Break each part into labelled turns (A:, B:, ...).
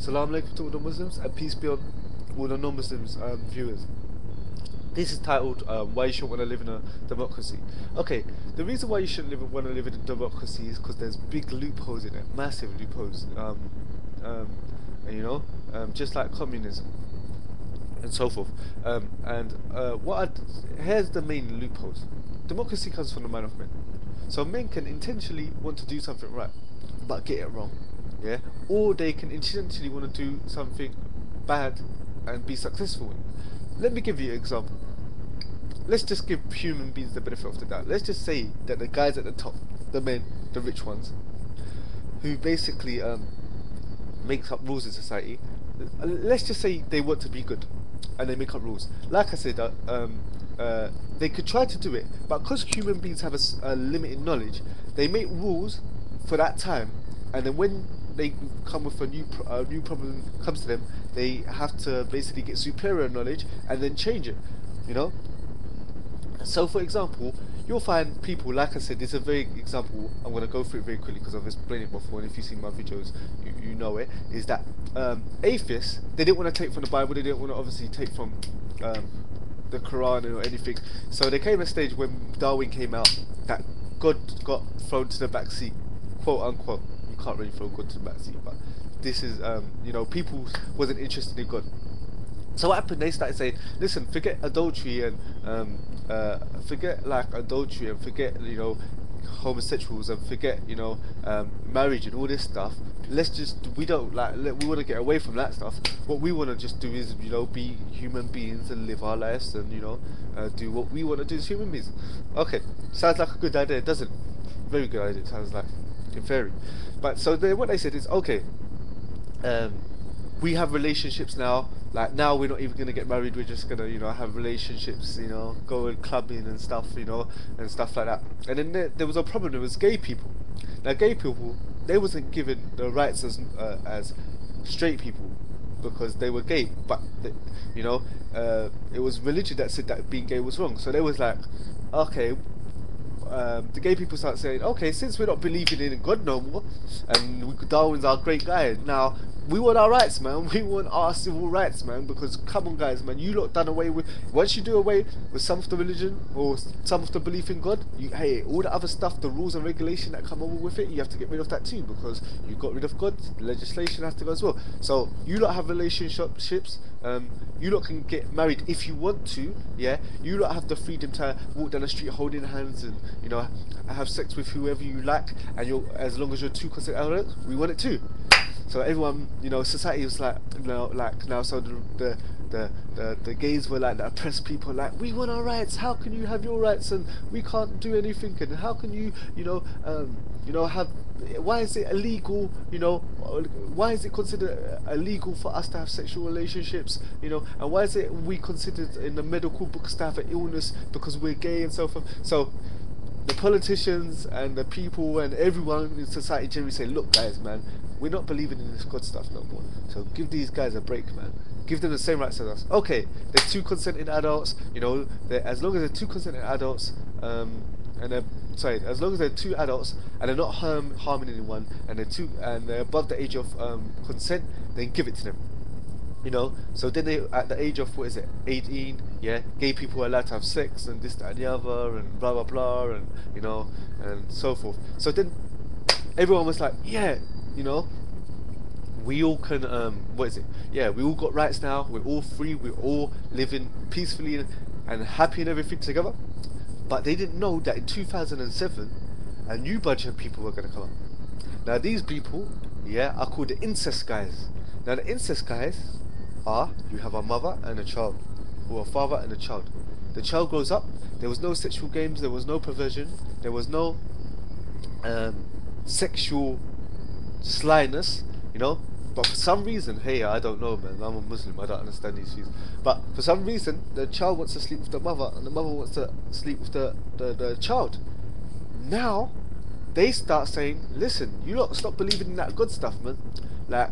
A: Salam alaikum to all the Muslims and peace be on all the non-Muslims viewers. This is titled Why You Shouldn't Want to Live in a Democracy. Okay, the reason why you shouldn't want to live in a democracy is because there's big loopholes in it, massive loopholes. And, just like communism and so forth. Here's the main loopholes. Democracy comes from the mind of men. So men can intentionally want to do something right, but get it wrong, yeah. Or they can intentionally want to do something bad and be successful in. Let me give you an example. Let's just give human beings the benefit of the doubt. Let's just say that the guys at the top, the men, the rich ones, who basically makes up rules in society. Let's just say they want to be good, and they make up rules. Like I said, they could try to do it, but because human beings have a limited knowledge, they make rules for that time, and then when they come with a new problem comes to them, they have to basically get superior knowledge and then change it. You know. So, for example, you'll find people, like I said, this is a very example, I'm going to go through it very quickly because I've explained it before, and if you've seen my videos, you know it, is that atheists, they didn't want to take from the Bible, they didn't want to obviously take from the Quran or anything, so there came a stage when Darwin came out that God got thrown to the back seat, quote unquote. You can't really throw God to the back seat, but this is, people wasn't interested in God. So what happened? They started saying, "Listen, forget adultery and forget adultery and forget homosexuals and forget marriage and all this stuff. Let's just we don't we want to get away from that stuff. What we want to just do is be human beings and live our lives and do what we want to do as human beings." Okay, sounds like a good idea, doesn't it? Very good idea. It sounds like in theory, but so then what they said is okay. We have relationships now. Like now, we're not even gonna get married. We're just gonna, have relationships. Go and clubbing and stuff. And stuff like that. And then there was a problem. There was gay people. Now, gay people, they wasn't given the rights as straight people because they were gay. But it was religion that said that being gay was wrong. So they was like, okay. The gay people start saying, okay, since we're not believing in God no more, and Darwin's our great guy, now we want our rights, man. We want our civil rights, man. Because come on, guys, man, you lot done away with. Once you do away with some of the religion or some of the belief in God, hey, all the other stuff, the rules and regulation that come over with it, you have to get rid of that too because you got rid of God. The legislation has to go as well. So you lot have relationships. You lot can get married if you want to, yeah. You lot have the freedom to walk down the street holding hands and have sex with whoever you like, and as long as you're two consent adults, we want it too. So everyone, society was like, now. So the gays were like the oppressed people, like we want our rights. How can you have your rights and we can't do anything? And how can you, have? Why is it illegal? Why is it considered illegal for us to have sexual relationships? And why is it we considered in the medical books to have an illness because we're gay and so forth? So the politicians and the people and everyone in society generally say, look guys, man, we're not believing in this God stuff no more, so give these guys a break, man. Give them the same rights as us. Okay, they're two consenting adults, as long as they're two consenting adults, as long as they're two adults and they're not harming anyone, and they're above the age of consent, then give it to them. So then they, at the age of 18, yeah, gay people are allowed to have sex and this, that, and the other, and blah blah blah, and and so forth. So then everyone was like, yeah, we all can yeah, we all got rights now. We're all free. We're all living peacefully and happy and everything together. But they didn't know that in 2007, a new bunch of people were going to come up. Now these people, yeah, are called the incest guys. Now the incest guys you have a mother and a child, or a father and a child. The child grows up, there was no sexual games, there was no perversion, there was no sexual slyness, but for some reason, hey, I don't know, man, I'm a Muslim, I don't understand these things, but for some reason the child wants to sleep with the mother and the mother wants to sleep with the child. Now they start saying, listen, you lot stop believing in that good stuff, man. Like,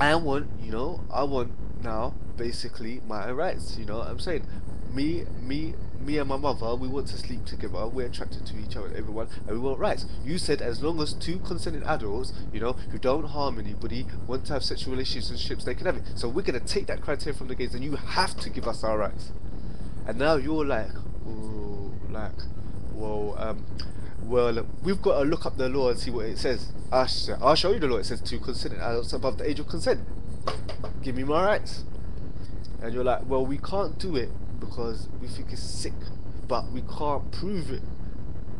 A: I want now basically my rights. I'm saying, me me and my mother, we want to sleep together. We're attracted to each other, everyone, and we want rights. You said as long as two consenting adults, who don't harm anybody, want to have sexual relationships, they can have it. So we're gonna take that criteria from the gays, and you have to give us our rights. And now you're like, oh, like, well, we've got to look up the law and see what it says. I'll show you the law. It says two consenting adults above the age of consent. Give me my rights. And you're like, well, we can't do it because we think it's sick, but we can't prove it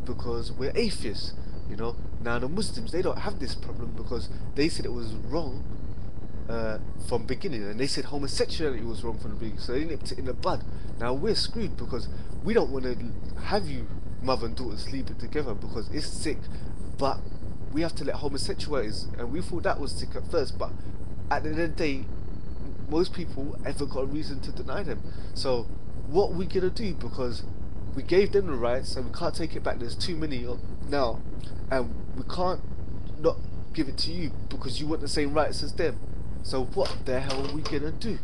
A: because we're atheists. Now the Muslims, they don't have this problem because they said it was wrong from beginning, and they said homosexuality was wrong from the beginning, so they nipped it in the bud. Now we're screwed because we don't want to have you mother and daughter sleeping together because it's sick, but we have to let homosexualities, and we thought that was sick at first, but at the end of the day, most people haven't got a reason to deny them. So what we gonna do, because we gave them the rights and we can't take it back, there's too many now, and we can't not give it to you because you want the same rights as them. So what the hell are we gonna do?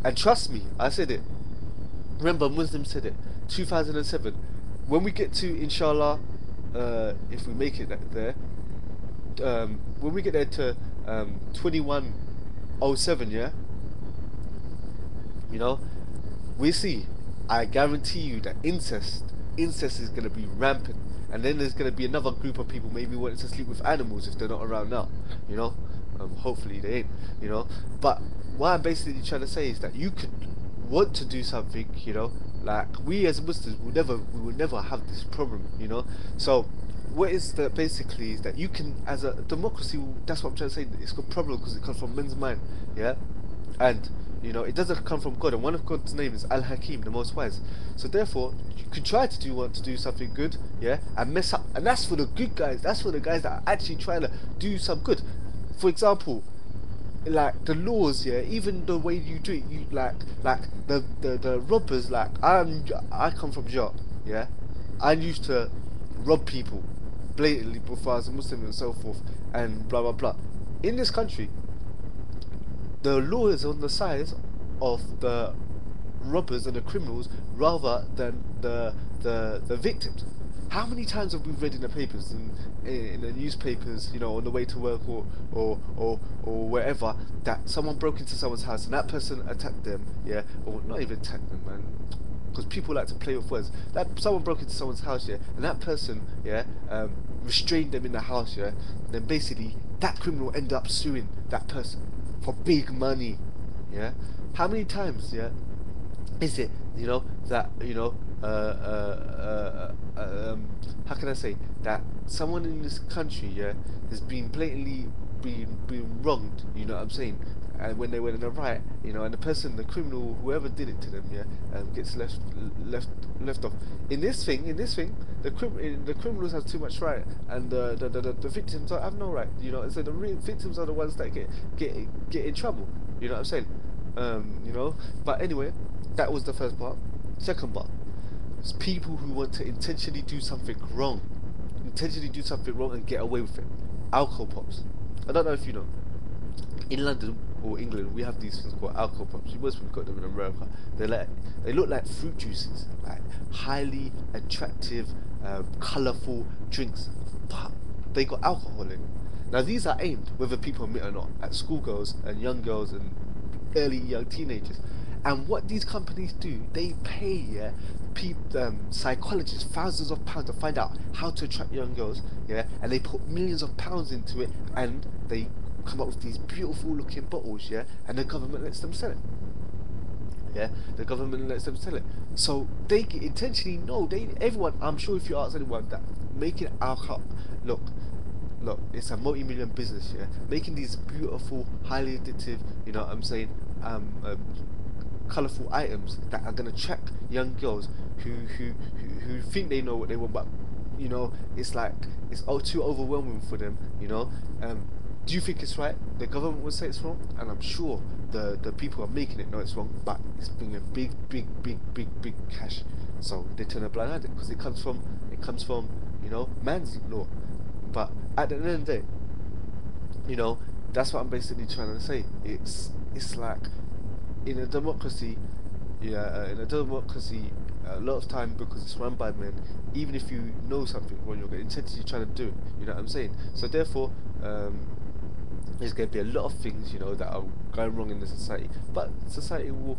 A: And trust me, I said it. Remember, Muslims said it, 2007. When we get to, inshallah, if we make it there, when we get there to 2107, yeah, we see, I guarantee you that incest is going to be rampant, and then there's going to be another group of people maybe wanting to sleep with animals if they're not around now, hopefully they ain't, but what I'm basically trying to say is that you could want to do something, like we as Muslims we will never have this problem, so what is that basically is that you can, as a democracy, that's what I'm trying to say, it's a problem because it comes from men's mind, yeah, and it doesn't come from God, and one of God's name is Al-Hakim, the Most Wise. So therefore, you could try to want to do something good, yeah, and mess up, and that's for the good guys. That's for the guys that are actually trying to do some good. For example, like the laws, yeah, even the way you do it, you like the robbers. Like I come from Jot, yeah, I used to rob people blatantly before I was a Muslim and so forth, and blah blah blah. In this country, the law is on the side of the robbers and the criminals rather than the victims. How many times have we read in the papers, in the newspapers, on the way to work or wherever, that someone broke into someone's house and that person attacked them, yeah, or not even attacked them, man, because people like to play with words. That someone broke into someone's house, yeah, and that person, yeah, restrained them in the house, yeah, then basically that criminal ended up suing that person for big money, yeah. How many times, yeah, is it, that, how can I say, that someone in this country, yeah, has been blatantly being wronged, you know what I'm saying, and when they were in the right, and the person, the criminal, whoever did it to them, yeah, gets left off. In this thing, the criminals have too much right, and the victims have no right, So the real victims are the ones that get in trouble. You know what I'm saying? But anyway, that was the first part. Second part, it's people who want to intentionally do something wrong, and get away with it. Alcohol pops. I don't know if you know. In London or England, we have these things called alcohol pops. You must have got them in America. They look like fruit juices, like highly attractive, colourful drinks, but they got alcohol in it. Now these are aimed, whether people admit or not, at schoolgirls and young girls and early young teenagers. And what these companies do, they pay psychologists thousands of pounds to find out how to attract young girls, yeah, and they put millions of pounds into it, and they come up with these beautiful looking bottles, yeah, and the government lets them sell it. Yeah, the government lets them sell it. So they intentionally know, everyone, I'm sure if you ask anyone, that making alcohol, look, it's a multi-million business, yeah, making these beautiful, highly addictive, you know what I'm saying, colourful items that are going to attract young girls who think they know what they want, but it's like it's too overwhelming for them. Do you think it's right? The government would say it's wrong, and I'm sure the people who are making it know it's wrong, but it's bringing big cash, so they turn a blind eye because it comes from man's law. But at the end of the day, that's what I'm basically trying to say. It's like in a democracy, a lot of time, because it's run by men, even if you know something wrong, you're intentionally trying to do it. You know what I'm saying? So therefore, there's going to be a lot of things, that are going wrong in the society, but society will